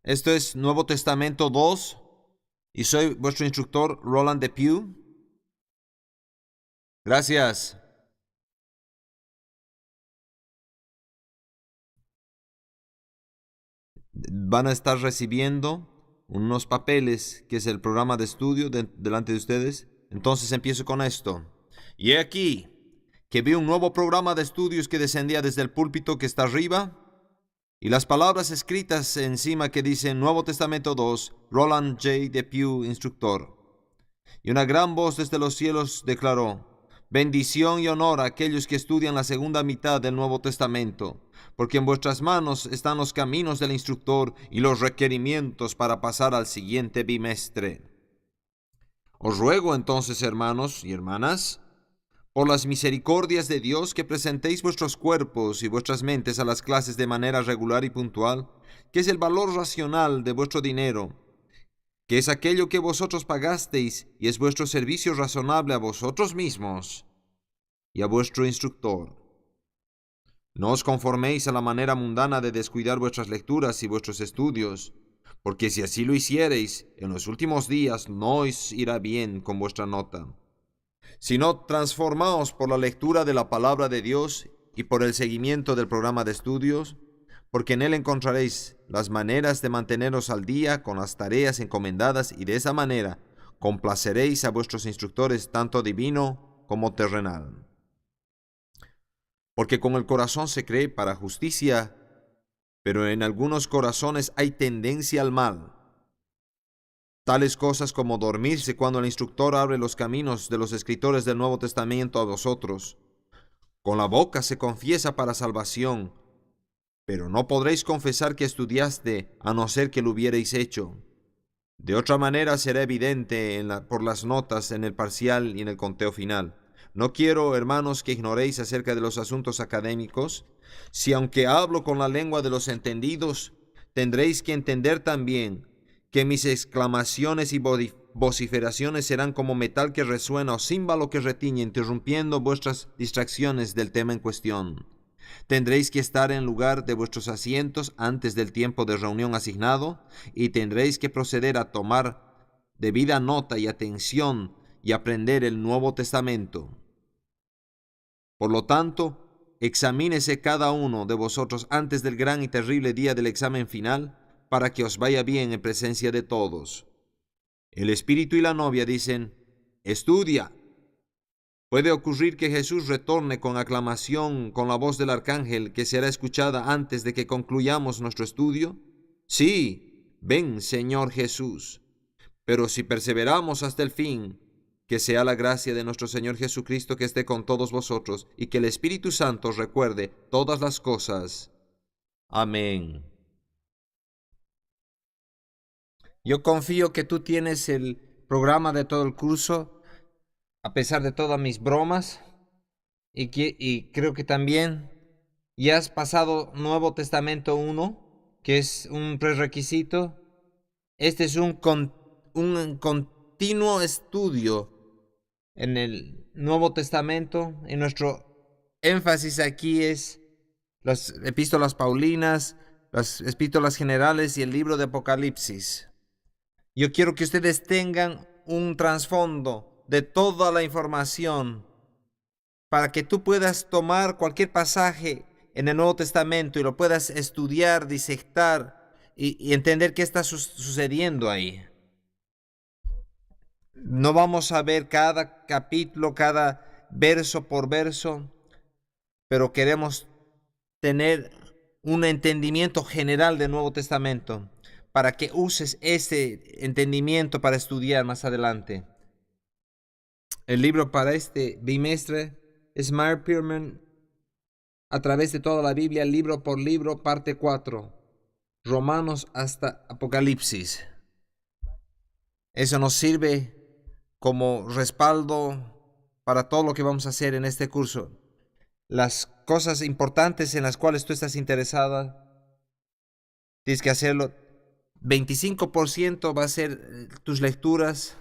Esto es Nuevo Testamento 2 y soy vuestro instructor Roland Depew. Gracias. Van a estar recibiendo unos papeles, que es el programa de estudio delante de ustedes. Entonces empiezo con esto. Y he aquí que vi un nuevo programa de estudios que descendía desde el púlpito que está arriba, y las palabras escritas encima que dicen Nuevo Testamento 2, Roland J. Depew, instructor. Y una gran voz desde los cielos declaró: bendición y honor a aquellos que estudian la segunda mitad del Nuevo Testamento, porque en vuestras manos están los caminos del instructor y los requerimientos para pasar al siguiente bimestre. Os ruego entonces, hermanos y hermanas, por las misericordias de Dios, que presentéis vuestros cuerpos y vuestras mentes a las clases de manera regular y puntual, que es el valor racional de vuestro dinero, que es aquello que vosotros pagasteis, y es vuestro servicio razonable a vosotros mismos y a vuestro instructor. No os conforméis a la manera mundana de descuidar vuestras lecturas y vuestros estudios, porque si así lo hiciereis, en los últimos días no os irá bien con vuestra nota. Sino transformaos por la lectura de la palabra de Dios y por el seguimiento del programa de estudios, porque en él encontraréis las maneras de manteneros al día con las tareas encomendadas, y de esa manera complaceréis a vuestros instructores, tanto divino como terrenal. Porque con el corazón se cree para justicia, pero en algunos corazones hay tendencia al mal. Tales cosas como dormirse cuando el instructor abre los caminos de los escritores del Nuevo Testamento a vosotros. Con la boca se confiesa para salvación, pero no podréis confesar que estudiaste, a no ser que lo hubierais hecho. De otra manera será evidente por las notas en el parcial y en el conteo final. No quiero, hermanos, que ignoréis acerca de los asuntos académicos. Si aunque hablo con la lengua de los entendidos, tendréis que entender también que mis exclamaciones y vociferaciones serán como metal que resuena o címbalo que retiñe, interrumpiendo vuestras distracciones del tema en cuestión. Tendréis que estar en lugar de vuestros asientos antes del tiempo de reunión asignado, y tendréis que proceder a tomar debida nota y atención y aprender el Nuevo Testamento. Por lo tanto, examínese cada uno de vosotros antes del gran y terrible día del examen final, para que os vaya bien en presencia de todos. El espíritu y la novia dicen: estudia. ¿Puede ocurrir que Jesús retorne con aclamación, con la voz del arcángel, que será escuchada antes de que concluyamos nuestro estudio? Sí, ven, Señor Jesús. Pero si perseveramos hasta el fin, que sea la gracia de nuestro Señor Jesucristo que esté con todos vosotros, y que el Espíritu Santo os recuerde todas las cosas. Amén. Yo confío que tú tienes el programa de todo el curso, a pesar de todas mis bromas. Y creo que también ya has pasado Nuevo Testamento 1, que es un prerequisito. Este es un continuo estudio en el Nuevo Testamento. Y nuestro énfasis aquí es las epístolas paulinas, las epístolas generales y el libro de Apocalipsis. Yo quiero que ustedes tengan un trasfondo de toda la información, para que tú puedas tomar cualquier pasaje en el Nuevo Testamento y lo puedas estudiar, disectar y entender qué está sucediendo ahí. No vamos a ver cada capítulo, cada verso por verso, pero queremos tener un entendimiento general del Nuevo Testamento para que uses ese entendimiento para estudiar más adelante. El libro para este bimestre es Meyer Pearman, A través de toda la Biblia, libro por libro, parte 4, Romanos hasta Apocalipsis. Eso nos sirve como respaldo para todo lo que vamos a hacer en este curso. Las cosas importantes en las cuales tú estás interesada, tienes que hacerlo. 25% va a ser tus lecturas,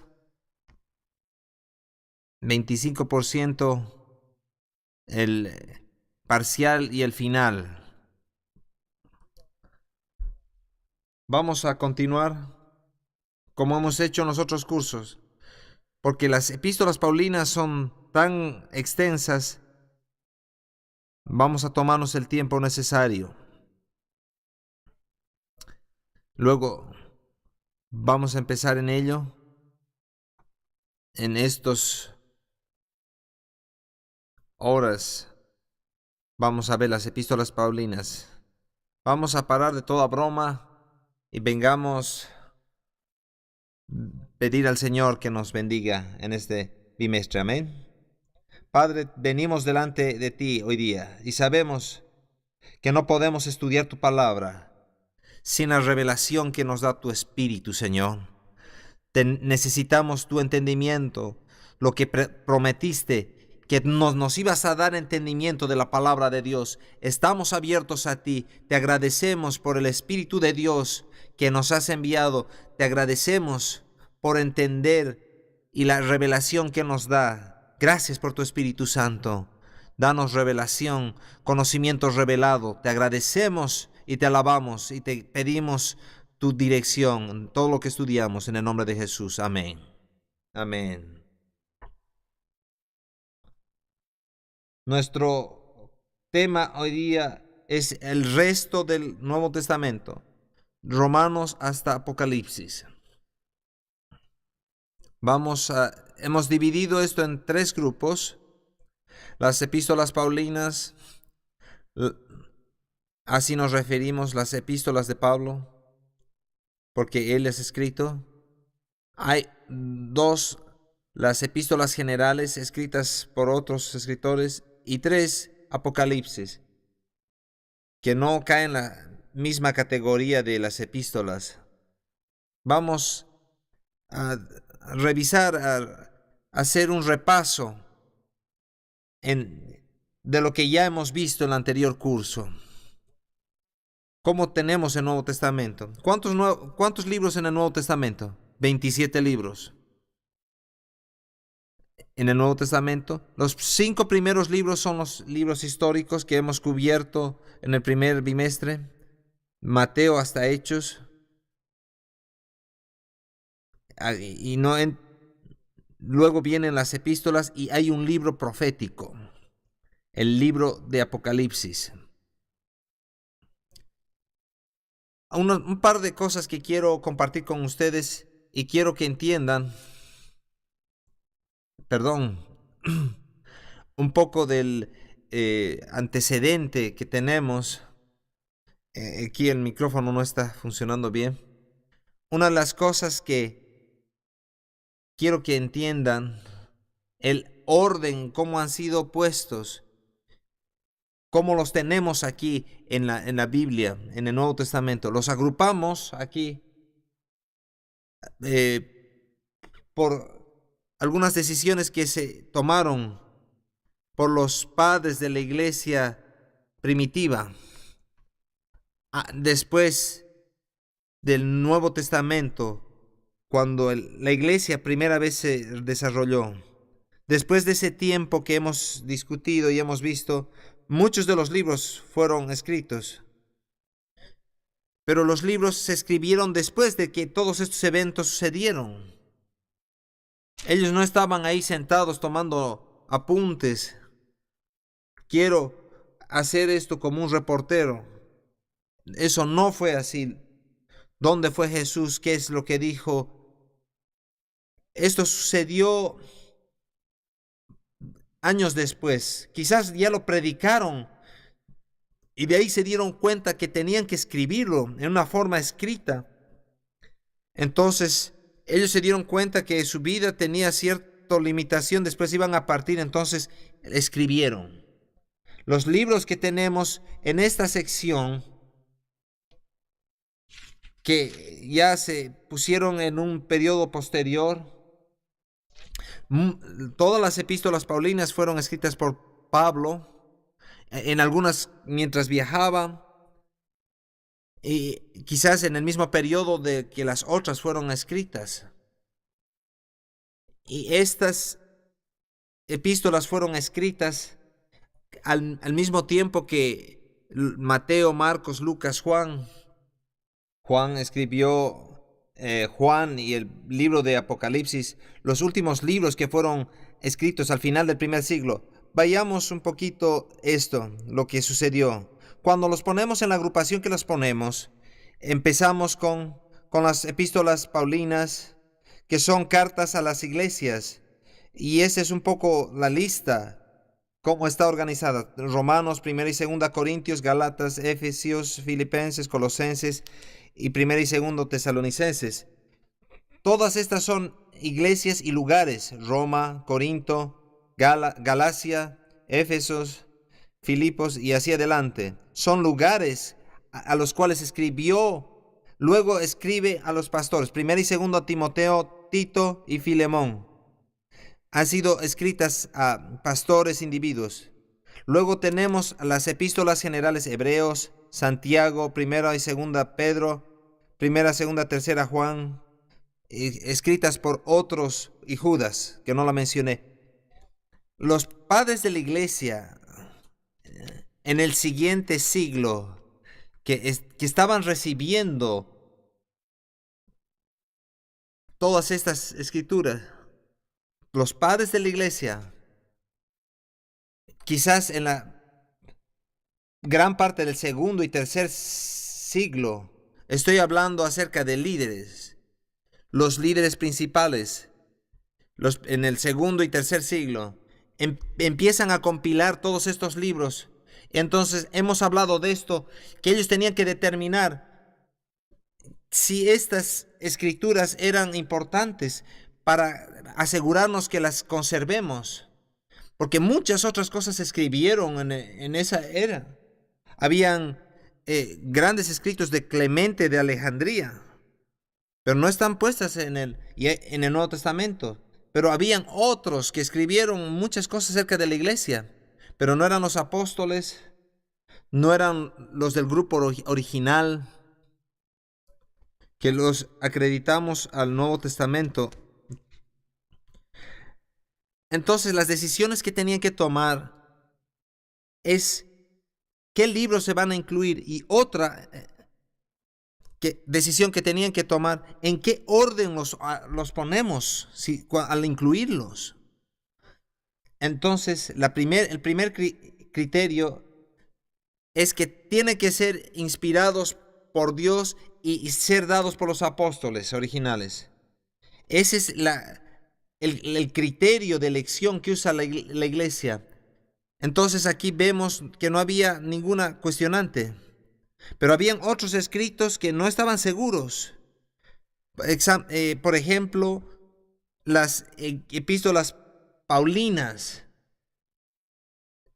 25% el parcial y el final. Vamos a continuar como hemos hecho en los otros cursos, porque las epístolas paulinas son tan extensas. Vamos a tomarnos el tiempo necesario. Luego vamos a empezar en ello en estas horas. Vamos a ver las epístolas paulinas. Vamos a parar de toda broma y vengamos pedir al Señor que nos bendiga en este bimestre. Amén. Padre, venimos delante de ti hoy día y sabemos que no podemos estudiar tu palabra sin la revelación que nos da tu Espíritu, Señor. Necesitamos tu entendimiento, lo que prometiste, que nos ibas a dar entendimiento de la palabra de Dios. Estamos abiertos a ti. Te agradecemos por el Espíritu de Dios que nos has enviado. Te agradecemos por entender y la revelación que nos da. Gracias por tu Espíritu Santo. Danos revelación, conocimiento revelado. Te agradecemos y te alabamos y te pedimos tu dirección en todo lo que estudiamos en el nombre de Jesús. Amén. Amén. Nuestro tema hoy día es el resto del Nuevo Testamento, Romanos hasta Apocalipsis. Hemos dividido esto en 3 grupos. Las epístolas paulinas, así nos referimos, las epístolas de Pablo, porque él es escrito. Hay 2, las epístolas generales escritas por otros escritores, y 3, Apocalipsis, que no caen en la misma categoría de las epístolas. Vamos a revisar, a hacer un repaso de lo que ya hemos visto en el anterior curso. ¿Cómo tenemos el Nuevo Testamento? ¿Cuántos libros en el Nuevo Testamento? 27 libros. En el Nuevo Testamento, los 5 primeros libros son los libros históricos que hemos cubierto en el primer bimestre, Mateo hasta Hechos. Luego vienen las epístolas y hay un libro profético, el libro de Apocalipsis. Un par de cosas que quiero compartir con ustedes y quiero que entiendan, un poco del antecedente que tenemos. Aquí el micrófono no está funcionando bien. Una de las cosas que quiero que entiendan, el orden, cómo han sido puestos, cómo los tenemos aquí en la Biblia, en el Nuevo Testamento. Los agrupamos aquí por algunas decisiones que se tomaron por los padres de la iglesia primitiva. Después del Nuevo Testamento, cuando la iglesia primera vez se desarrolló, después de ese tiempo que hemos discutido y hemos visto, muchos de los libros fueron escritos. Pero los libros se escribieron después de que todos estos eventos sucedieron. Ellos no estaban ahí sentados tomando apuntes. Quiero hacer esto como un reportero. Eso no fue así. ¿Dónde fue Jesús? ¿Qué es lo que dijo? Esto sucedió años después. Quizás ya lo predicaron y de ahí se dieron cuenta que tenían que escribirlo en una forma escrita. Entonces, ellos se dieron cuenta que su vida tenía cierta limitación. Después iban a partir, entonces escribieron. Los libros que tenemos en esta sección, que ya se pusieron en un periodo posterior, todas las epístolas paulinas fueron escritas por Pablo, en algunas mientras viajaba, y quizás en el mismo periodo de que las otras fueron escritas. Y estas epístolas fueron escritas al mismo tiempo que Mateo, Marcos, Lucas, Juan. Juan escribió Juan y el libro de Apocalipsis, los últimos libros que fueron escritos al final del primer siglo. Vayamos un poquito lo que sucedió. Cuando los ponemos en la agrupación que los ponemos, empezamos con las epístolas paulinas, que son cartas a las iglesias. Y esa es un poco la lista, cómo está organizada. Romanos, 1 y 2 Corintios, Gálatas, Efesios, Filipenses, Colosenses y 1 y 2 Tesalonicenses. Todas estas son iglesias y lugares: Roma, Corinto, Galacia, Éfesos, Filipos y así adelante. Son lugares a los cuales escribió. Luego escribe a los pastores: 1 y 2 Timoteo, Tito y Filemón. Han sido escritas a pastores, individuos. Luego tenemos las epístolas generales: Hebreos, Santiago, 1 y 2 Pedro, 1, 2, 3 Juan, escritas por otros, y Judas, que no la mencioné. Los padres de la iglesia en el siguiente siglo, que estaban recibiendo todas estas escrituras, los padres de la iglesia, quizás en la gran parte del segundo y tercer siglo, estoy hablando acerca de líderes, los líderes principales, en el segundo y tercer siglo, empiezan a compilar todos estos libros. Entonces hemos hablado de esto, que ellos tenían que determinar si estas escrituras eran importantes para asegurarnos que las conservemos, porque muchas otras cosas se escribieron en esa era. Habían grandes escritos de Clemente de Alejandría, pero no están puestas en el Nuevo Testamento. Pero habían otros que escribieron muchas cosas acerca de la iglesia, pero no eran los apóstoles, no eran los del grupo original, que los acreditamos al Nuevo Testamento. Entonces las decisiones que tenían que tomar es qué libros se van a incluir, y otra decisión que tenían que tomar, en qué orden los ponemos al incluirlos. Entonces el primer criterio es que tienen que ser inspirados por Dios y ser dados por los apóstoles originales. Ese es el criterio de elección que usa la iglesia. Entonces aquí vemos que no había ninguna cuestionante, pero habían otros escritos que no estaban seguros. Por ejemplo, las epístolas paulinas.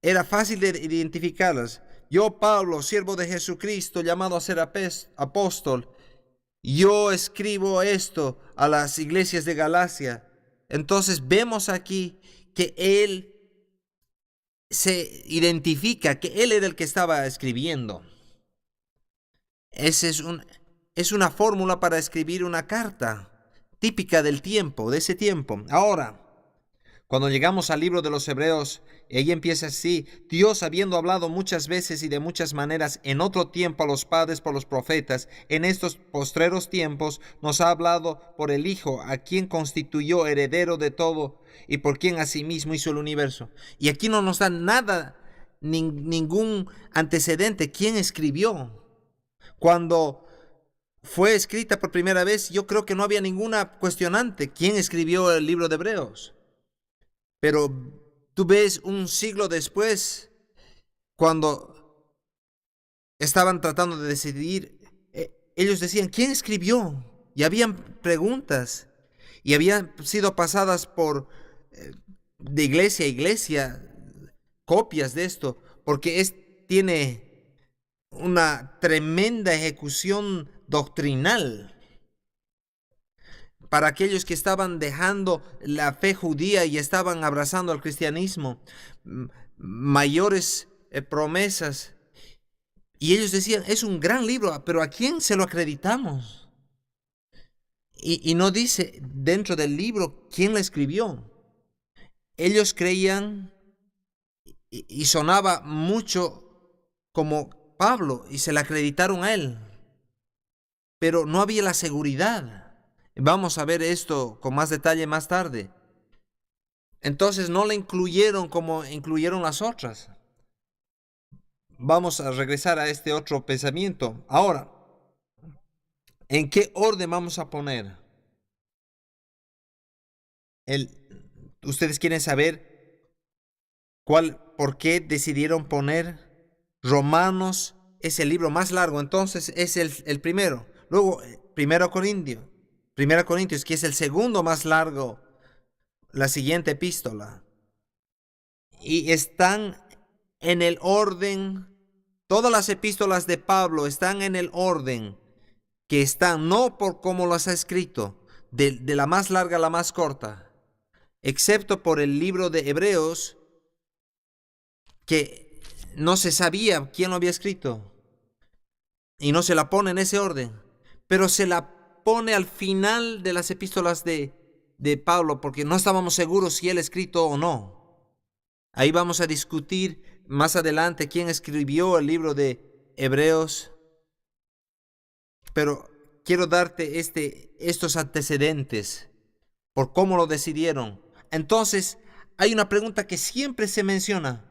Era fácil de identificarlas. Yo, Pablo, siervo de Jesucristo, llamado a ser apóstol, yo escribo esto a las iglesias de Galacia. Entonces vemos aquí que él se identifica, que él era el que estaba escribiendo. Es una fórmula para escribir una carta típica del tiempo, de ese tiempo. Ahora, cuando llegamos al libro de los Hebreos, ella empieza así: Dios, habiendo hablado muchas veces y de muchas maneras en otro tiempo a los padres por los profetas, en estos postreros tiempos nos ha hablado por el Hijo, a quien constituyó heredero de todo y por quien asimismo hizo el universo. Y aquí no nos da nada, ningún antecedente. ¿Quién escribió? Cuando fue escrita por primera vez, yo creo que no había ninguna cuestionante. ¿Quién escribió el libro de Hebreos? Pero tú ves un siglo después, cuando estaban tratando de decidir, ellos decían: ¿quién escribió? Y habían preguntas, y habían sido pasadas de iglesia a iglesia copias de esto, porque tiene una tremenda ejecución doctrinal para aquellos que estaban dejando la fe judía y estaban abrazando al cristianismo, mayores promesas. Y ellos decían: es un gran libro, pero ¿a quién se lo acreditamos? Y no dice dentro del libro quién lo escribió. Ellos creían y sonaba mucho como Pablo, y se le acreditaron a él. pero no había la seguridad. Vamos a ver esto con más detalle más tarde. Entonces no la incluyeron como incluyeron las otras. Vamos a regresar a este otro pensamiento. Ahora, ¿en qué orden vamos a poner? ¿Ustedes quieren saber por qué decidieron poner Romanos? Es el libro más largo, entonces es el primero. Luego, Primera Corintios, que es el segundo más largo, la siguiente epístola. Y están en el orden, todas las epístolas de Pablo están en el orden que están, no por cómo las ha escrito, de la más larga a la más corta, excepto por el libro de Hebreos, que no se sabía quién lo había escrito, y no se la pone en ese orden, pero se la pone al final de las epístolas de Pablo, porque no estábamos seguros si él escrito o no. Ahí vamos a discutir más adelante quién escribió el libro de Hebreos, pero quiero darte estos antecedentes por cómo lo decidieron. Entonces, hay una pregunta que siempre se menciona.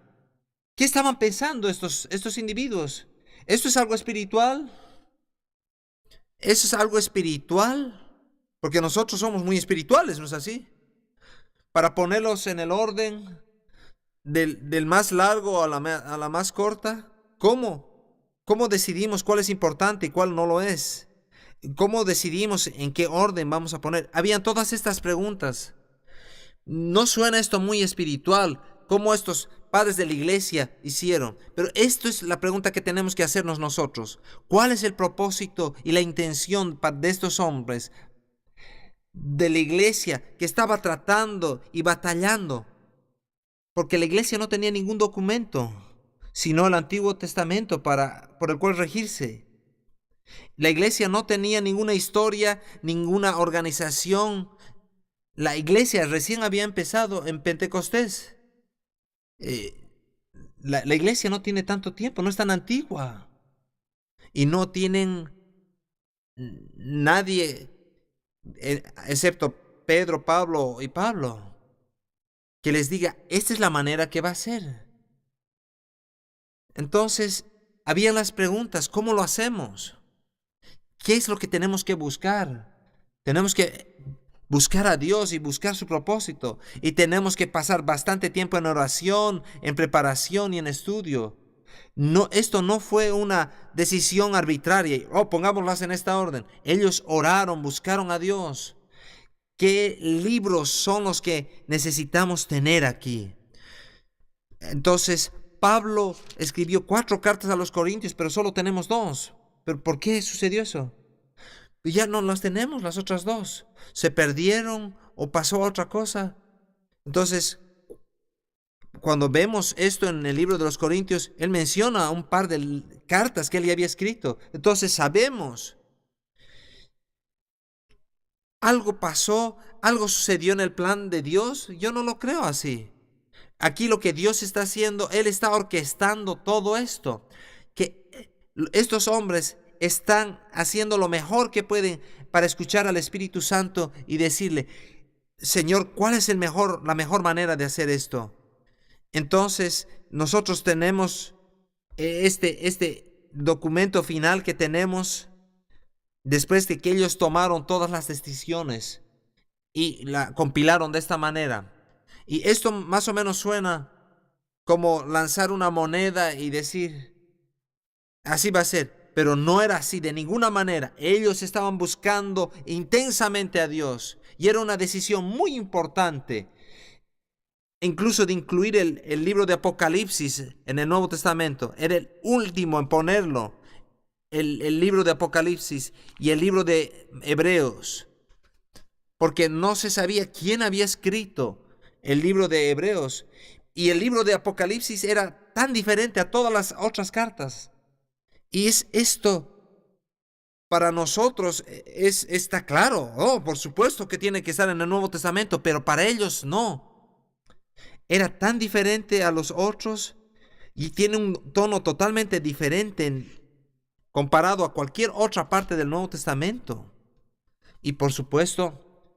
¿Qué estaban pensando estos individuos? ¿Esto es algo espiritual? ¿Eso es algo espiritual? Porque nosotros somos muy espirituales, ¿no es así? Para ponerlos en el orden del más largo a la más corta. ¿Cómo decidimos cuál es importante y cuál no lo es? ¿Cómo decidimos en qué orden vamos a poner? Habían todas estas preguntas. ¿No suena esto muy espiritual? ¿Cómo estos padres de la iglesia hicieron? Pero esto es la pregunta que tenemos que hacernos nosotros. ¿Cuál es el propósito y la intención de estos hombres de la iglesia que estaba tratando y batallando? Porque la iglesia no tenía ningún documento, sino el Antiguo Testamento por el cual regirse. La iglesia no tenía ninguna historia, ninguna organización. La iglesia recién había empezado en Pentecostés. La iglesia no tiene tanto tiempo, no es tan antigua. Y no tienen nadie, excepto Pedro, Pablo y Pablo, que les diga, esta es la manera que va a ser. Entonces, habían las preguntas, ¿cómo lo hacemos? ¿Qué es lo que tenemos que buscar? Tenemos que buscar a Dios y buscar su propósito. Y tenemos que pasar bastante tiempo en oración, en preparación y en estudio. No, esto no fue una decisión arbitraria. Pongámoslas en esta orden. Ellos oraron, buscaron a Dios. ¿Qué libros son los que necesitamos tener aquí? Entonces, Pablo escribió 4 cartas a los Corintios, pero solo tenemos 2. ¿Pero por qué sucedió eso? Ya no las tenemos, las otras 2. ¿Se perdieron o pasó otra cosa? Entonces, cuando vemos esto en el libro de los Corintios, él menciona un par de cartas que él ya había escrito. Entonces sabemos, algo pasó, algo sucedió en el plan de Dios. Yo no lo creo así. Aquí lo que Dios está haciendo, Él está orquestando todo esto. Que estos hombres están haciendo lo mejor que pueden para escuchar al Espíritu Santo y decirle, Señor, ¿cuál es la mejor manera de hacer esto? Entonces, nosotros tenemos este documento final que tenemos después de que ellos tomaron todas las decisiones y la compilaron de esta manera. Y esto más o menos suena como lanzar una moneda y decir, así va a ser. Pero no era así de ninguna manera. Ellos estaban buscando intensamente a Dios. Y era una decisión muy importante. Incluso de incluir el libro de Apocalipsis en el Nuevo Testamento. Era el último en ponerlo. El libro de Apocalipsis y el libro de Hebreos. Porque no se sabía quién había escrito el libro de Hebreos. Y el libro de Apocalipsis era tan diferente a todas las otras cartas. Y esto para nosotros está claro. Por supuesto que tiene que estar en el Nuevo Testamento, pero para ellos no. Era tan diferente a los otros y tiene un tono totalmente diferente comparado a cualquier otra parte del Nuevo Testamento. Y por supuesto,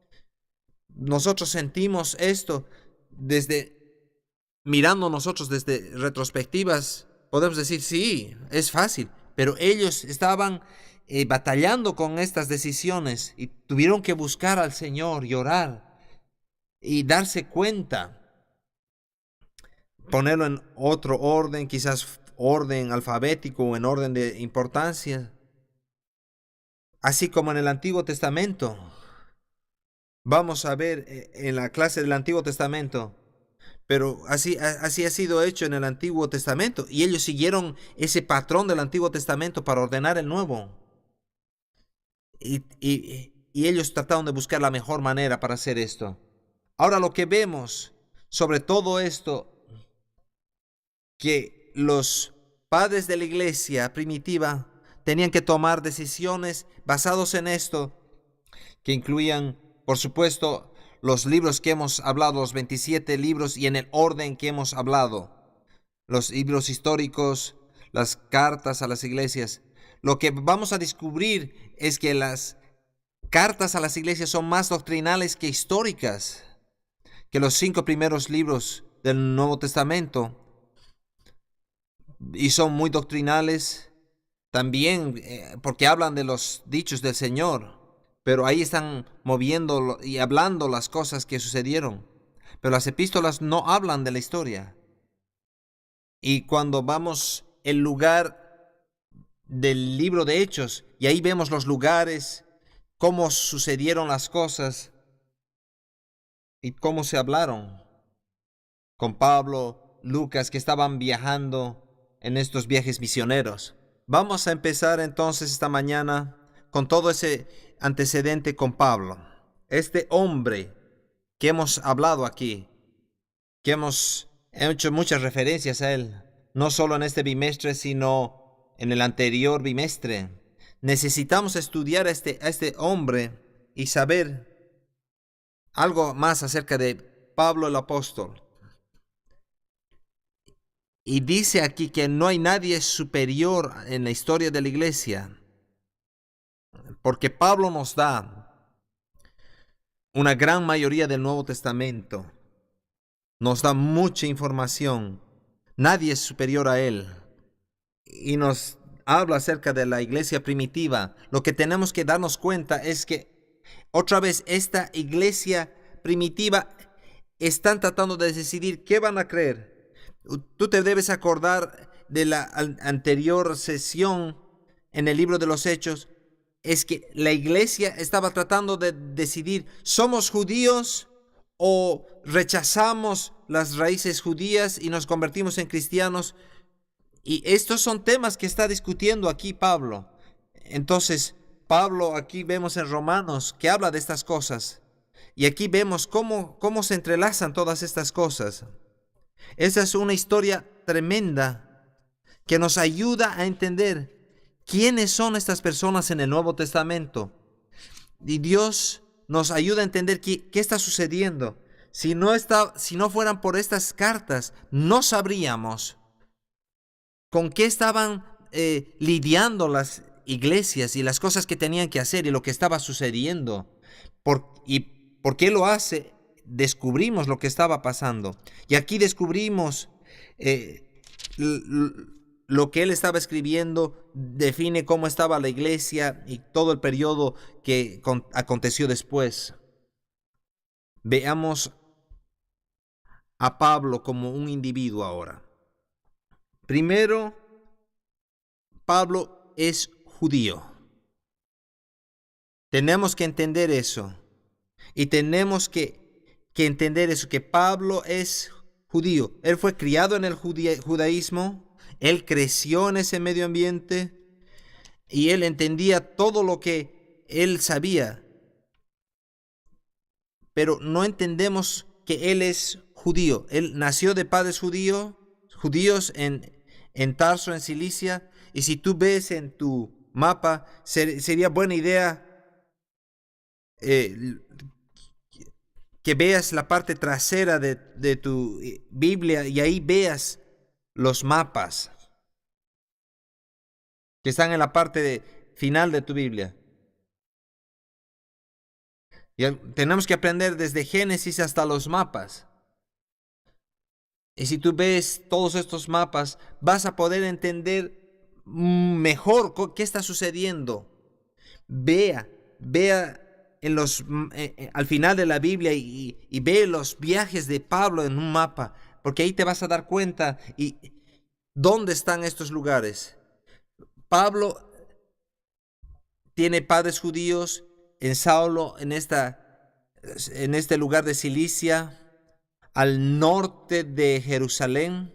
nosotros sentimos esto mirando nosotros desde retrospectivas, podemos decir, sí, es fácil, pero ellos estaban batallando con estas decisiones y tuvieron que buscar al Señor y orar y darse cuenta, ponerlo en otro orden, quizás orden alfabético o en orden de importancia, así como en el Antiguo Testamento. Vamos a ver en la clase del Antiguo Testamento, pero así ha sido hecho en el Antiguo Testamento y ellos siguieron ese patrón del Antiguo Testamento para ordenar el Nuevo. Y ellos trataron de buscar la mejor manera para hacer esto. Ahora lo que vemos sobre todo esto, que los padres de la iglesia primitiva tenían que tomar decisiones basados en esto, que incluían, por supuesto, los libros que hemos hablado, los 27 libros y en el orden que hemos hablado, los libros históricos, las cartas a las iglesias. Lo que vamos a descubrir es que las cartas a las iglesias son más doctrinales que históricas, que los 5 primeros libros del Nuevo Testamento, y son muy doctrinales también porque hablan de los dichos del Señor, pero ahí están moviendo y hablando las cosas que sucedieron. Pero las epístolas no hablan de la historia. Y cuando vamos al lugar del libro de Hechos, y ahí vemos los lugares, cómo sucedieron las cosas y cómo se hablaron con Pablo, Lucas, que estaban viajando en estos viajes misioneros. Vamos a empezar entonces esta mañana con todo ese antecedente con Pablo. Este hombre que hemos hablado aquí, que hemos hecho muchas referencias a él, no solo en este bimestre, sino en el anterior bimestre. Necesitamos estudiar a este hombre y saber algo más acerca de Pablo el apóstol. Y dice aquí que no hay nadie superior en la historia de la iglesia, porque Pablo nos da una gran mayoría del Nuevo Testamento. Nos da mucha información. Nadie es superior a él. Y nos habla acerca de la iglesia primitiva. Lo que tenemos que darnos cuenta es que otra vez esta iglesia primitiva están tratando de decidir qué van a creer. Tú te debes acordar de la anterior sesión en el libro de los Hechos. Es que la iglesia estaba tratando de decidir, ¿somos judíos o rechazamos las raíces judías y nos convertimos en cristianos? Y estos son temas que está discutiendo aquí Pablo. Entonces, Pablo aquí vemos en Romanos que habla de estas cosas. Y aquí vemos cómo se entrelazan todas estas cosas. Esa es una historia tremenda que nos ayuda a entender quiénes son estas personas en el Nuevo Testamento. Y Dios nos ayuda a entender qué está sucediendo. Si no fueran por estas cartas, no sabríamos con qué estaban lidiando las iglesias y las cosas que tenían que hacer y lo que estaba sucediendo. ¿Y por qué lo hace? Descubrimos lo que estaba pasando. Y aquí descubrimos lo que él estaba escribiendo, define cómo estaba la iglesia y todo el periodo que aconteció después. Veamos a Pablo como un individuo ahora. Primero, Pablo es judío. Tenemos que entender eso. Y tenemos que entender eso, que Pablo es judío. Él fue criado en el judaísmo. Él creció en ese medio ambiente. Y él entendía todo lo que él sabía. Pero no entendemos que él es judío. Él nació de padres judíos en Tarso, en Cilicia. Y si tú ves en tu mapa, sería buena idea que veas la parte trasera de tu Biblia y ahí veas los mapas. que están en la parte final de tu Biblia. Y tenemos que aprender desde Génesis hasta los mapas. Y si tú ves todos estos mapas, vas a poder entender mejor qué está sucediendo. Vea al final de la Biblia y ve los viajes de Pablo en un mapa, porque ahí te vas a dar cuenta y dónde están estos lugares. Pablo tiene padres judíos, en Saulo, en este lugar de Cilicia, al norte de Jerusalén,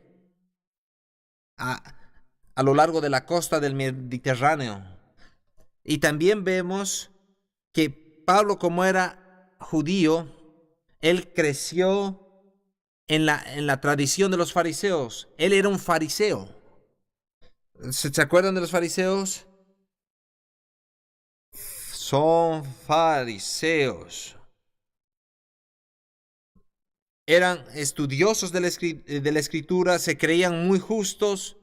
a lo largo de la costa del Mediterráneo. Y también vemos que Pablo, como era judío, él creció en la tradición de los fariseos. Él era un fariseo. ¿Se acuerdan de los fariseos? Son fariseos. Eran estudiosos de la escritura, se creían muy justos.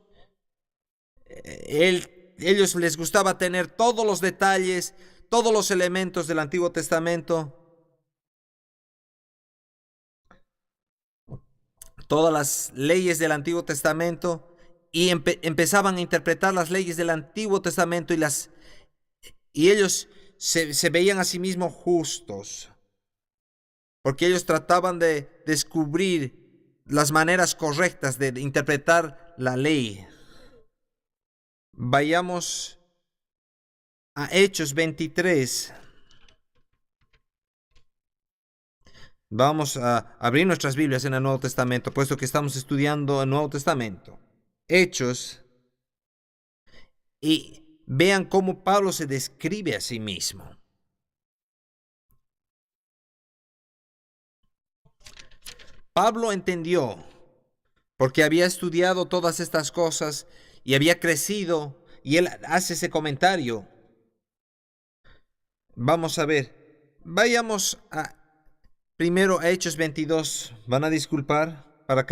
Ellos les gustaba tener todos los detalles, todos los elementos del Antiguo Testamento, todas las leyes del Antiguo Testamento, y empezaban a interpretar las leyes del Antiguo Testamento y ellos se veían a sí mismos justos, porque ellos trataban de descubrir las maneras correctas de interpretar la ley. Vayamos a Hechos 23. Vamos a abrir nuestras Biblias en el Nuevo Testamento, puesto que estamos estudiando el Nuevo Testamento. Hechos. Y vean cómo Pablo se describe a sí mismo. Pablo entendió, porque había estudiado todas estas cosas y había crecido, y él hace ese comentario. Vamos a ver. Vayamos primero a Hechos 22. Van a disculpar para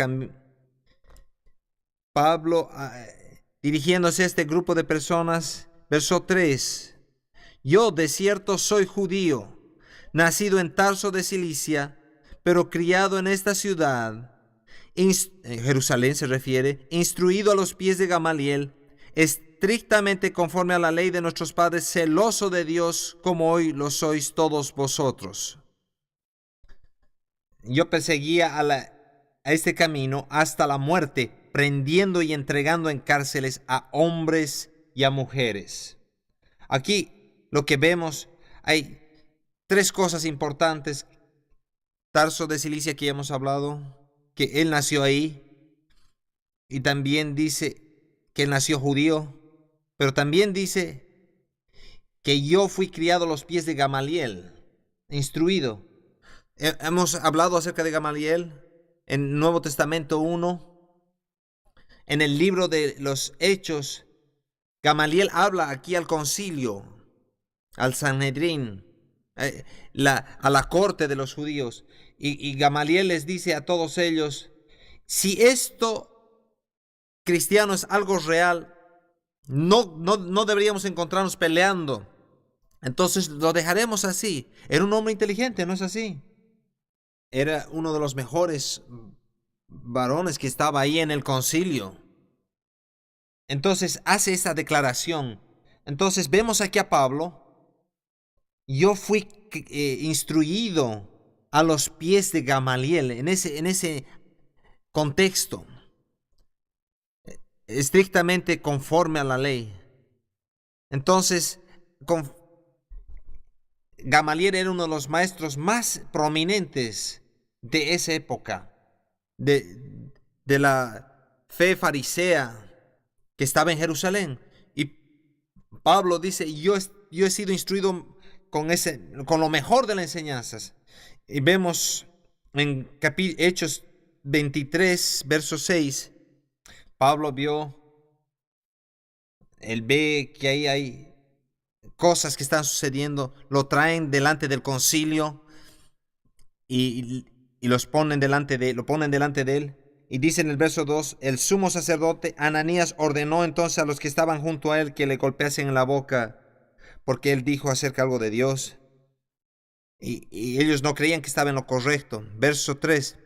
Pablo, dirigiéndose a este grupo de personas, verso 3. Yo de cierto soy judío, nacido en Tarso de Cilicia, pero criado en esta ciudad, Jerusalén se refiere, instruido a los pies de Gamaliel, estrictamente conforme a la ley de nuestros padres, celoso de Dios, como hoy lo sois todos vosotros. Yo perseguía a este camino hasta la muerte, prendiendo y entregando en cárceles a hombres y a mujeres. Aquí lo que vemos, hay tres cosas importantes. Tarso de Cilicia, que ya hemos hablado, que él nació ahí, y también dice que él nació judío, pero también dice que yo fui criado a los pies de Gamaliel, instruido. Hemos hablado acerca de Gamaliel en Nuevo Testamento 1. En el libro de los Hechos, Gamaliel habla aquí al concilio, al Sanedrín, a la corte de los judíos. Y Gamaliel les dice a todos ellos, si esto, cristiano, es algo real, no deberíamos encontrarnos peleando. Entonces lo dejaremos así. Era un hombre inteligente, ¿no es así? Era uno de los mejores varones que estaba ahí en el concilio. Entonces hace esa declaración. Entonces vemos aquí a Pablo. Yo fui instruido a los pies de Gamaliel en ese contexto, estrictamente conforme a la ley. Entonces, Gamaliel era uno de los maestros más prominentes de esa época, de la fe farisea que estaba en Jerusalén. Y Pablo dice, yo he sido instruido con lo mejor de las enseñanzas. Y vemos en Hechos 23, verso 6, Pablo él ve que ahí hay cosas que están sucediendo, lo traen delante del concilio y lo ponen delante de él. y dice en el verso 2, el sumo sacerdote Ananías ordenó entonces a los que estaban junto a él que le golpeasen en la boca, porque él dijo acerca algo de Dios. Y ellos no creían que estaba en lo correcto. Verso 3,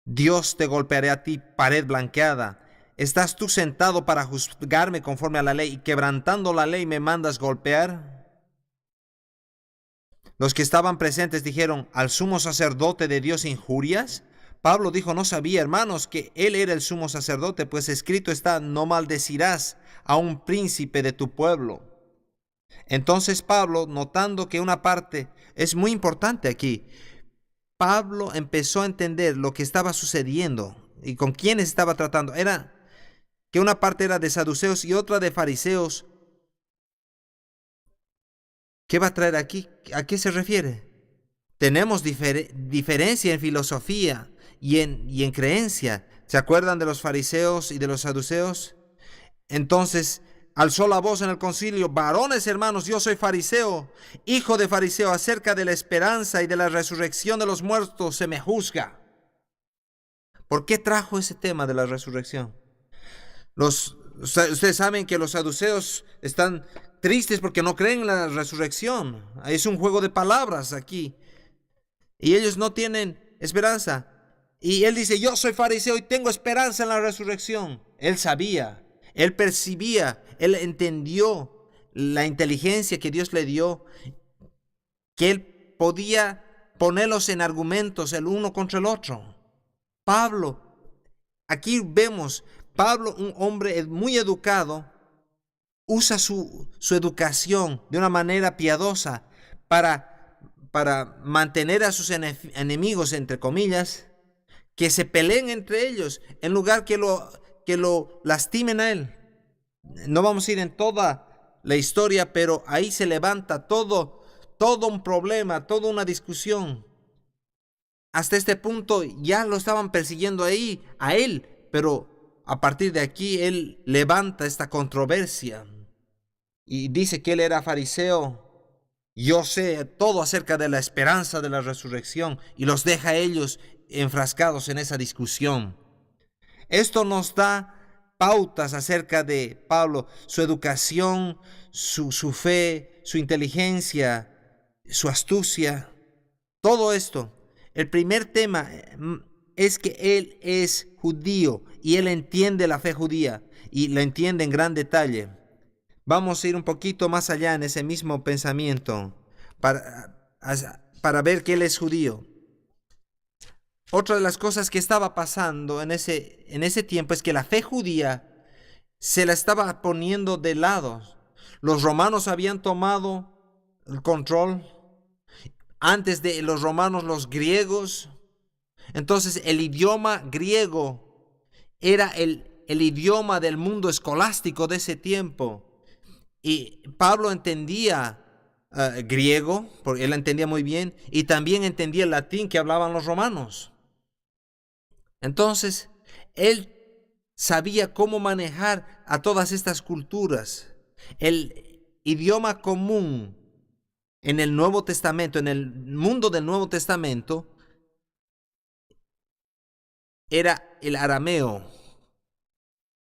Dios te golpeará a ti, pared blanqueada. ¿Estás tú sentado para juzgarme conforme a la ley y quebrantando la ley me mandas golpear? Los que estaban presentes dijeron, ¿al sumo sacerdote de Dios injurias? Pablo dijo, no sabía, hermanos, que él era el sumo sacerdote, pues escrito está, no maldecirás a un príncipe de tu pueblo. Entonces Pablo, notando que una parte es muy importante aquí, Pablo empezó a entender lo que estaba sucediendo y con quiénes estaba tratando. Era que una parte era de saduceos y otra de fariseos. ¿Qué va a traer aquí? ¿A qué se refiere? Tenemos diferencia en filosofía y en creencia. ¿Se acuerdan de los fariseos y de los saduceos? Entonces alzó la voz en el concilio, varones hermanos, yo soy fariseo, hijo de fariseo, acerca de la esperanza y de la resurrección de los muertos se me juzga. ¿Por qué trajo ese tema de la resurrección? Ustedes saben que los saduceos están tristes porque no creen en la resurrección. Es un juego de palabras aquí. Y ellos no tienen esperanza. Y él dice, yo soy fariseo y tengo esperanza en la resurrección. Él sabía, él percibía, él entendió la inteligencia que Dios le dio, que él podía ponerlos en argumentos el uno contra el otro. Pablo, aquí vemos, Pablo, un hombre muy educado, usa su educación de una manera piadosa para mantener a sus enemigos, entre comillas, que se peleen entre ellos, en lugar que lo lastimen a él. No vamos a ir en toda la historia, pero ahí se levanta todo un problema, toda una discusión. Hasta este punto ya lo estaban persiguiendo ahí, a él, pero a partir de aquí él levanta esta controversia y dice que él era fariseo. Yo sé todo acerca de la esperanza de la resurrección y los deja a ellos enfrascados en esa discusión. Esto nos da pautas acerca de Pablo, su educación, su fe, su inteligencia, su astucia, todo esto. El primer tema es que él es judío y él entiende la fe judía y la entiende en gran detalle. Vamos a ir un poquito más allá en ese mismo pensamiento para ver que él es judío. Otra de las cosas que estaba pasando en ese tiempo es que la fe judía se la estaba poniendo de lado. Los romanos habían tomado el control. Antes de los romanos, los griegos. Entonces el idioma griego era el idioma del mundo escolástico de ese tiempo. Y Pablo entendía griego, porque él entendía muy bien, y también entendía el latín que hablaban los romanos. Entonces, él sabía cómo manejar a todas estas culturas. El idioma común en el Nuevo Testamento, en el mundo del Nuevo Testamento, era el arameo.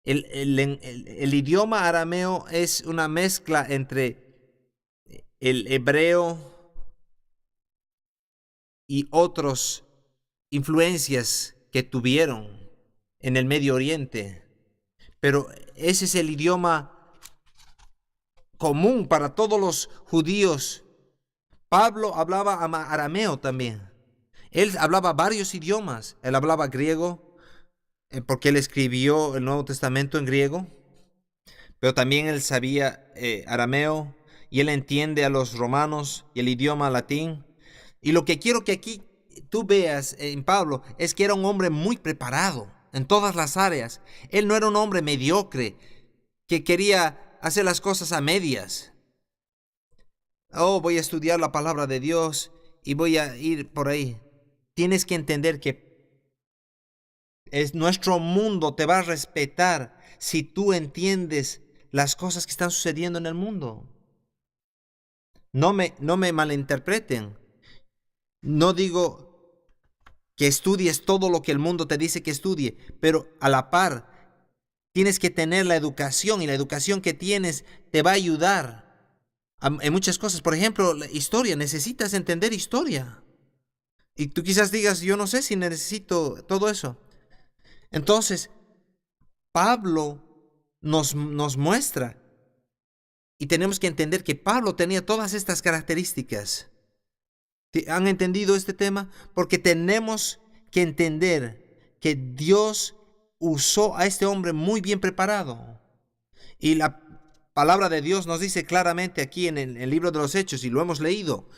El idioma arameo es una mezcla entre el hebreo y otras influencias que tuvieron en el Medio Oriente. Pero ese es el idioma común para todos los judíos. Pablo hablaba arameo también. Él hablaba varios idiomas. Él hablaba griego, porque él escribió el Nuevo Testamento en griego, pero también él sabía arameo y él entiende a los romanos y el idioma latín. Y lo que quiero que aquí tú veas en Pablo es que era un hombre muy preparado en todas las áreas. Él no era un hombre mediocre que quería hacer las cosas a medias. Voy a estudiar la palabra de Dios y voy a ir por ahí. Tienes que entender que nuestro mundo te va a respetar si tú entiendes las cosas que están sucediendo en el mundo. No me malinterpreten. No digo que estudies todo lo que el mundo te dice que estudie, pero a la par tienes que tener la educación, y la educación que tienes te va a ayudar en muchas cosas. Por ejemplo, la historia, necesitas entender historia. Y tú quizás digas, yo no sé si necesito todo eso. Entonces, Pablo nos muestra, y tenemos que entender que Pablo tenía todas estas características. ¿Han entendido este tema? Porque tenemos que entender que Dios usó a este hombre muy bien preparado. Y la palabra de Dios nos dice claramente aquí en el libro de los Hechos, y lo hemos leído,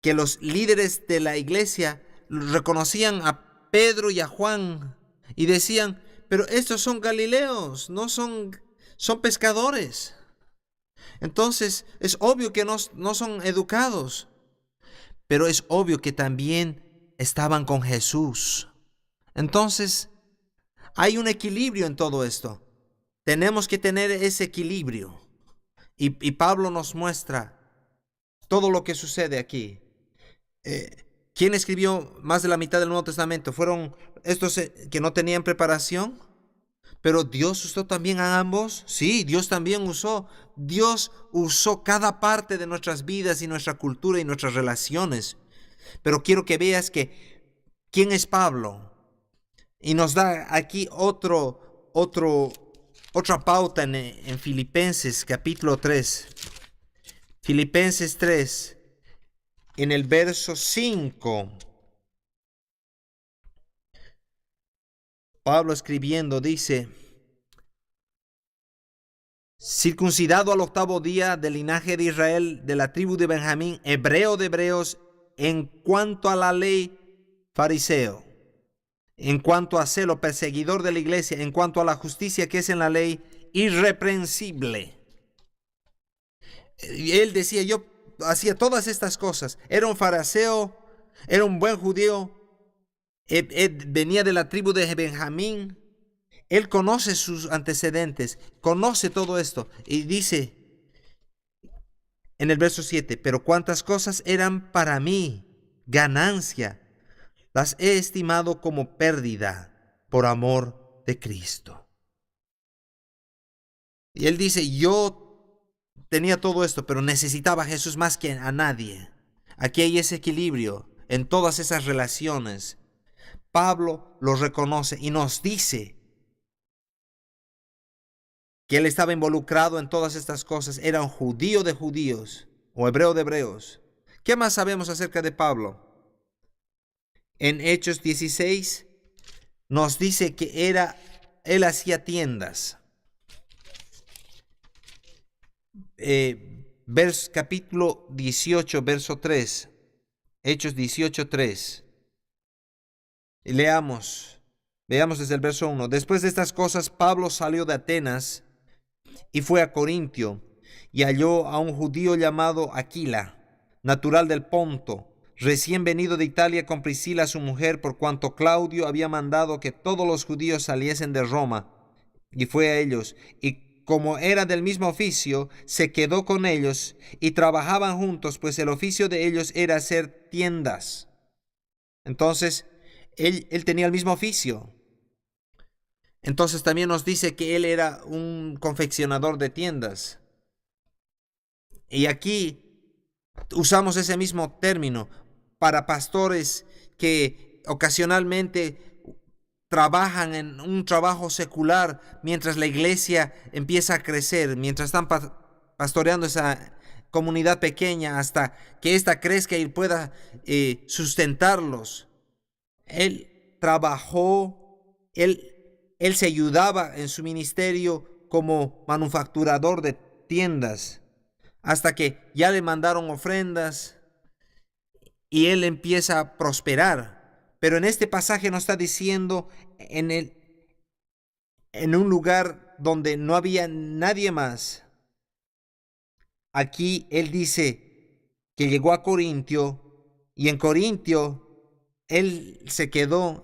que los líderes de la iglesia reconocían a Pedro y a Juan y decían, pero estos son galileos, son pescadores. Entonces es obvio que no son educados, pero es obvio que también estaban con Jesús. Entonces hay un equilibrio en todo esto. Tenemos que tener ese equilibrio. Y Pablo nos muestra todo lo que sucede aquí. ¿Quién escribió más de la mitad del Nuevo Testamento? ¿Fueron estos que no tenían preparación? ¿Pero Dios usó también a ambos? Sí, Dios también usó. Dios usó cada parte de nuestras vidas y nuestra cultura y nuestras relaciones. Pero quiero que veas quién es Pablo. Y nos da aquí otra pauta en Filipenses capítulo 3. Filipenses 3. En el verso 5, Pablo escribiendo dice, circuncidado al 8º día del linaje de Israel, de la tribu de Benjamín, hebreo de hebreos, en cuanto a la ley, fariseo, en cuanto a celo, perseguidor de la iglesia, en cuanto a la justicia que es en la ley, irreprensible. Y él decía, yo hacía todas estas cosas. Era un fariseo, era un buen judío. Él venía de la tribu de Benjamín. Él conoce sus antecedentes, conoce todo esto. Y dice en el verso 7, pero cuántas cosas eran para mí ganancia, las he estimado como pérdida por amor de Cristo. Y él dice, yo tenía todo esto, pero necesitaba a Jesús más que a nadie. Aquí hay ese equilibrio en todas esas relaciones. Pablo lo reconoce y nos dice que él estaba involucrado en todas estas cosas. Era un judío de judíos o hebreo de hebreos. ¿Qué más sabemos acerca de Pablo? En Hechos 16 nos dice que él hacía tiendas. Capítulo 18, verso 3. Hechos 18, 3. Veamos desde el verso 1. Después de estas cosas, Pablo salió de Atenas y fue a Corintio, y halló a un judío llamado Aquila, natural del Ponto, recién venido de Italia con Priscila su mujer, por cuanto Claudio había mandado que todos los judíos saliesen de Roma, y fue a ellos, y como era del mismo oficio, se quedó con ellos, y trabajaban juntos, pues el oficio de ellos era hacer tiendas. Entonces, él tenía el mismo oficio. Entonces también nos dice que él era un confeccionador de tiendas. Y aquí usamos ese mismo término para pastores que ocasionalmente trabajan en un trabajo secular mientras la iglesia empieza a crecer, mientras están pastoreando esa comunidad pequeña hasta que ésta crezca y pueda sustentarlos. Él trabajó, él se ayudaba en su ministerio como manufacturador de tiendas, hasta que ya le mandaron ofrendas y él empieza a prosperar. Pero en este pasaje nos está diciendo en un lugar donde no había nadie más. Aquí él dice que llegó a Corintio, y en Corintio él se quedó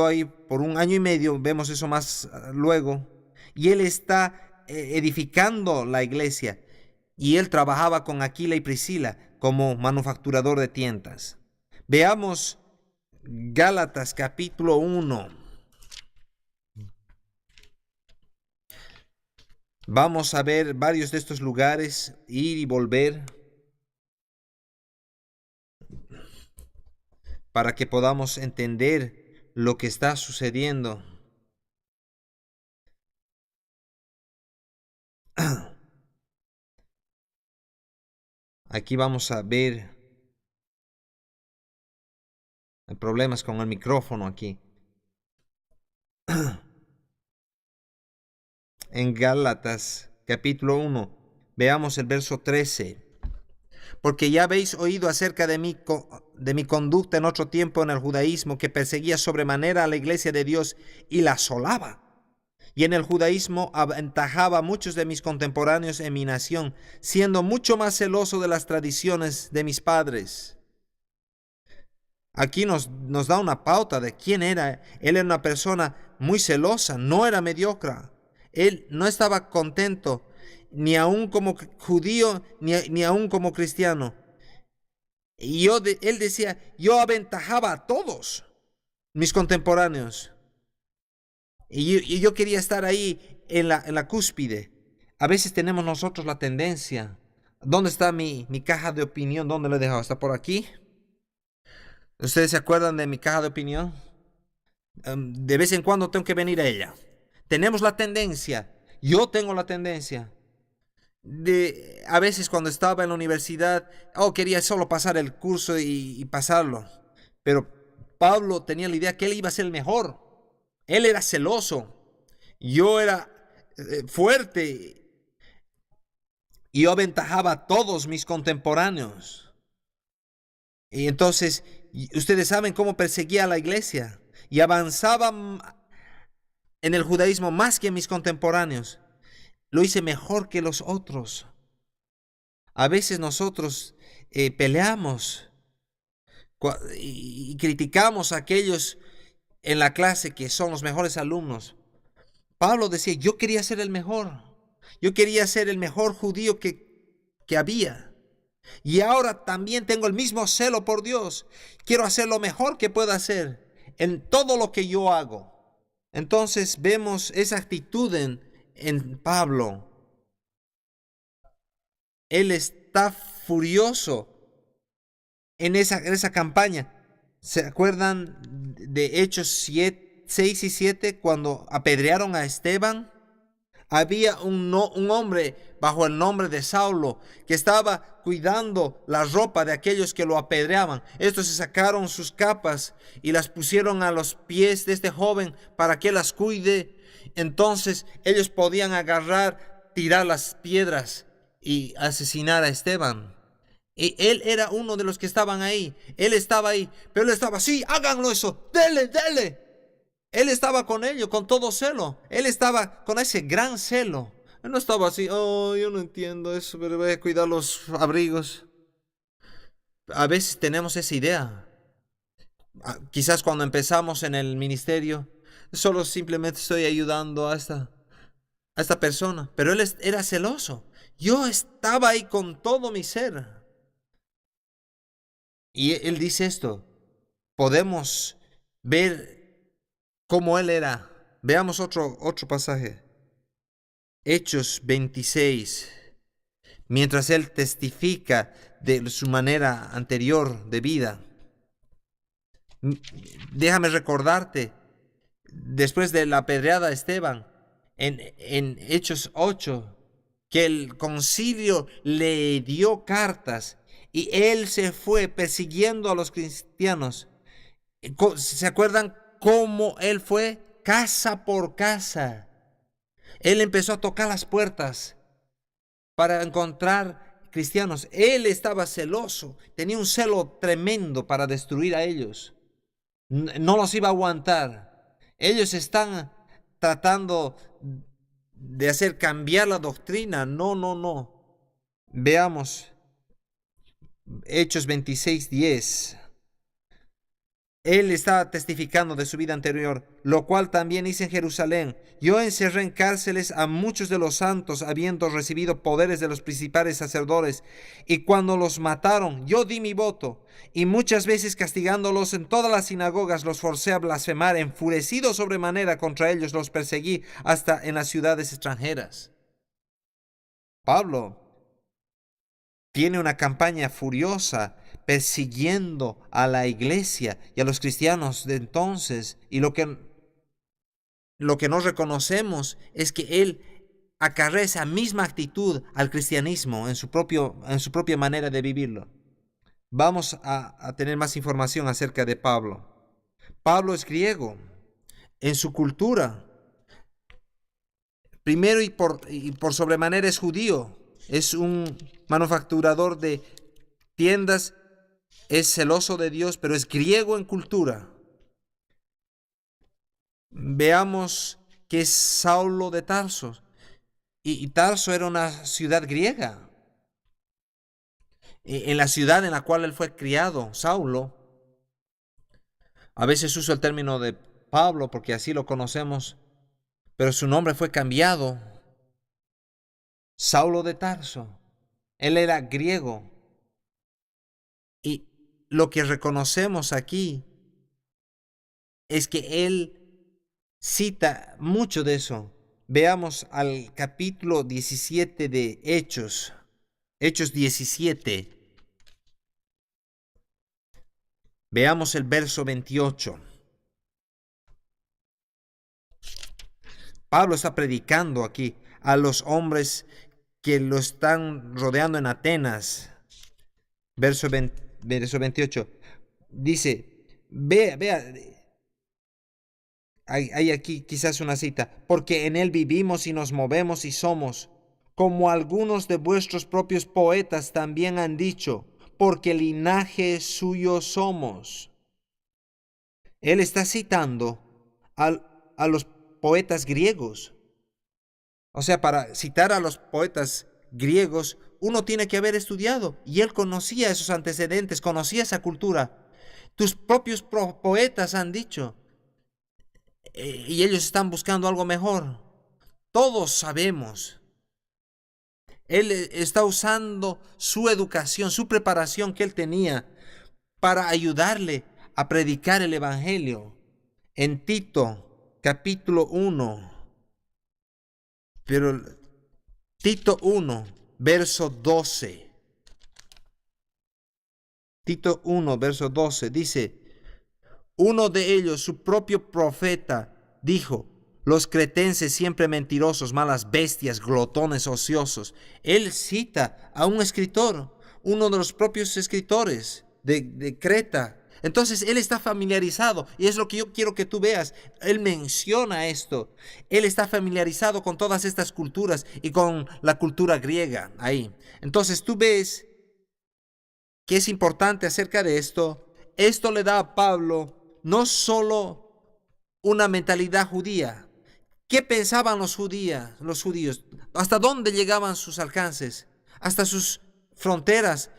ahí por 1 año y medio, vemos eso más luego, y él está edificando la iglesia, y él trabajaba con Aquila y Priscila como manufacturador de tiendas. Veamos Gálatas capítulo 1. Vamos a ver varios de estos lugares, ir y volver, para que podamos entender lo que está sucediendo. Aquí vamos a ver. Hay problemas con el micrófono aquí. En Gálatas capítulo 1, veamos el verso 13. Porque ya habéis oído acerca de mi conducta en otro tiempo en el judaísmo, que perseguía sobremanera a la iglesia de Dios y la asolaba. Y en el judaísmo aventajaba a muchos de mis contemporáneos en mi nación, siendo mucho más celoso de las tradiciones de mis padres. Aquí nos da una pauta de quién era. Él era una persona muy celosa, no era mediocre. Él no estaba contento, ni aún como judío, ni aún como cristiano. Y él decía, yo aventajaba a todos mis contemporáneos. Y yo quería estar ahí en la cúspide. A veces tenemos nosotros la tendencia. ¿Dónde está mi caja de opinión? ¿Dónde la he dejado? ¿Está por aquí? ¿Ustedes se acuerdan de mi caja de opinión? De vez en cuando tengo que venir a ella. Tenemos la tendencia, yo tengo la tendencia, a veces cuando estaba en la universidad, quería solo pasar el curso y pasarlo. Pero Pablo tenía la idea que él iba a ser el mejor. Él era celoso. Yo era fuerte. Y yo aventajaba a todos mis contemporáneos. Y entonces, ustedes saben cómo perseguía a la iglesia. Y avanzaba en el judaísmo más que mis contemporáneos. Lo hice mejor que los otros. A veces nosotros peleamos y criticamos a aquellos en la clase que son los mejores alumnos. Pablo decía, yo quería ser el mejor. Yo quería ser el mejor judío que había. Y ahora también tengo el mismo celo por Dios. Quiero hacer lo mejor que pueda hacer en todo lo que yo hago. Entonces vemos esa actitud en Pablo. Él está furioso en esa campaña. ¿Se acuerdan de Hechos 6 y 7 cuando apedrearon a Esteban? Había un hombre bajo el nombre de Saulo que estaba cuidando la ropa de aquellos que lo apedreaban. Estos se sacaron sus capas y las pusieron a los pies de este joven para que las cuide. Entonces ellos podían agarrar, tirar las piedras y asesinar a Esteban. Y él era uno de los que estaban ahí. Él estaba ahí, pero él estaba, sí, háganlo eso, dele. Él estaba con ellos, con todo celo. Él estaba con ese gran celo. Él no estaba así, yo no entiendo eso, pero voy a cuidar los abrigos. A veces tenemos esa idea. Quizás cuando empezamos en el ministerio, solo simplemente estoy ayudando a esta persona. Pero él era celoso. Yo estaba ahí con todo mi ser. Y él dice esto. Podemos ver cómo él era. Veamos otro pasaje. Hechos 26. Mientras él testifica de su manera anterior de vida. Déjame recordarte, después de la apedreada a Esteban, en Hechos 8, que el concilio le dio cartas y él se fue persiguiendo a los cristianos. ¿Se acuerdan cómo él fue? Casa por casa. Él empezó a tocar las puertas para encontrar cristianos. Él estaba celoso, tenía un celo tremendo para destruir a ellos. No los iba a aguantar. Ellos están tratando de hacer cambiar la doctrina. No. Veamos Hechos 26:10. Él estaba testificando de su vida anterior, lo cual también hice en Jerusalén. Yo encerré en cárceles a muchos de los santos, habiendo recibido poderes de los principales sacerdotes. Y cuando los mataron, yo di mi voto. Y muchas veces castigándolos en todas las sinagogas, los forcé a blasfemar. Enfurecido sobremanera contra ellos, los perseguí hasta en las ciudades extranjeras. Pablo tiene una campaña furiosa persiguiendo a la iglesia y a los cristianos de entonces. Y lo que no reconocemos es que él acarrea esa misma actitud al cristianismo en su propia manera de vivirlo. Vamos a tener más información acerca de Pablo. Pablo es griego. En su cultura, primero y por sobremanera es judío. Es un manufacturador de tiendas, es celoso de Dios, pero es griego en cultura. Veamos que es Saulo de Tarso. Y Tarso era una ciudad griega. En la ciudad en la cual él fue criado, Saulo, a veces uso el término de Pablo porque así lo conocemos, pero su nombre fue cambiado. Saulo de Tarso. Él era griego. Y lo que reconocemos aquí es que él cita mucho de eso. Veamos al capítulo 17 de Hechos. Hechos 17. Veamos el verso 28. Pablo está predicando aquí a los hombres que lo están rodeando en Atenas. Verso 28. Dice, vea, hay aquí quizás una cita. Porque en él vivimos y nos movemos y somos, como algunos de vuestros propios poetas también han dicho, porque linaje suyo somos. Él está citando a los poetas griegos. O sea, para citar a los poetas griegos, uno tiene que haber estudiado. Y él conocía esos antecedentes, conocía esa cultura. Tus propios poetas han dicho. Y ellos están buscando algo mejor. Todos sabemos. Él está usando su educación, su preparación que él tenía para ayudarle a predicar el evangelio. En Tito, capítulo 1. Pero Tito 1, verso 12. Tito 1, verso 12 dice, uno de ellos, su propio profeta, dijo, los cretenses siempre mentirosos, malas bestias, glotones, ociosos. Él cita a un escritor, uno de los propios escritores de Creta. Entonces él está familiarizado y es lo que yo quiero que tú veas. Él menciona esto. Él está familiarizado con todas estas culturas y con la cultura griega ahí. Entonces tú ves que es importante acerca de esto. Esto le da a Pablo no solo una mentalidad judía. ¿Qué pensaban los judíos? ¿Hasta dónde llegaban sus alcances? Hasta sus fronteras.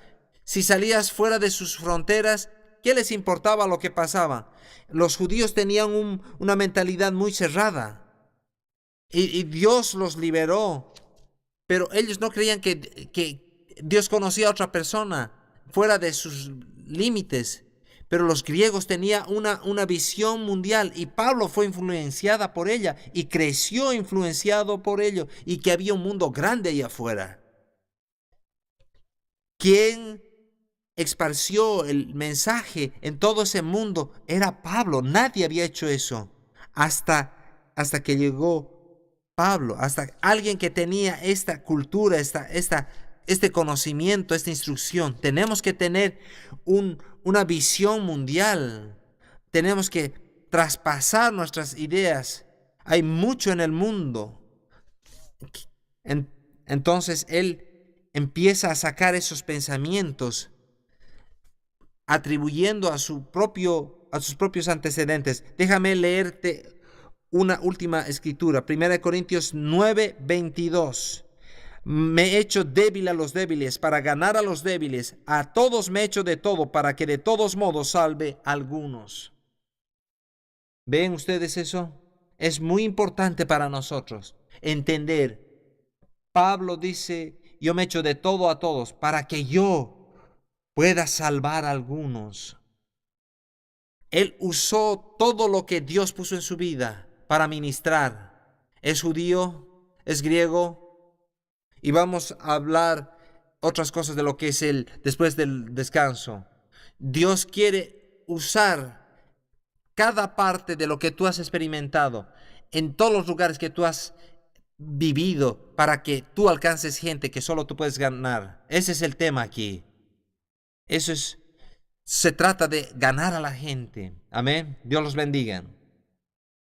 Si salías fuera de sus fronteras, ¿qué les importaba lo que pasaba? Los judíos tenían una mentalidad muy cerrada. Y Dios los liberó. Pero ellos no creían que Dios conocía a otra persona fuera de sus límites. Pero los griegos tenían una visión mundial y Pablo fue influenciada por ella y creció influenciado por ello y que había un mundo grande allá afuera. ¿Quién esparció el mensaje en todo ese mundo? Era Pablo. Nadie había hecho eso hasta que llegó Pablo, hasta alguien que tenía esta cultura, este conocimiento, esta instrucción. Tenemos que tener una visión mundial. Tenemos que traspasar nuestras ideas. Hay mucho en el mundo. Entonces él empieza a sacar esos pensamientos, atribuyendo a sus propios antecedentes. Déjame leerte una última escritura. 1 Corintios 9, 22. Me he hecho débil a los débiles para ganar a los débiles. A todos me he hecho de todo para que de todos modos salve a algunos. ¿Ven ustedes eso? Es muy importante para nosotros entender. Pablo dice, yo me echo de todo a todos para que yo pueda salvar a algunos. Él usó todo lo que Dios puso en su vida para ministrar. Es judío, es griego, y vamos a hablar otras cosas de lo que es el después del descanso. Dios quiere usar cada parte de lo que tú has experimentado en todos los lugares que tú has vivido para que tú alcances gente que solo tú puedes ganar. Ese es el tema aquí. Se trata de ganar a la gente. Amén. Dios los bendiga.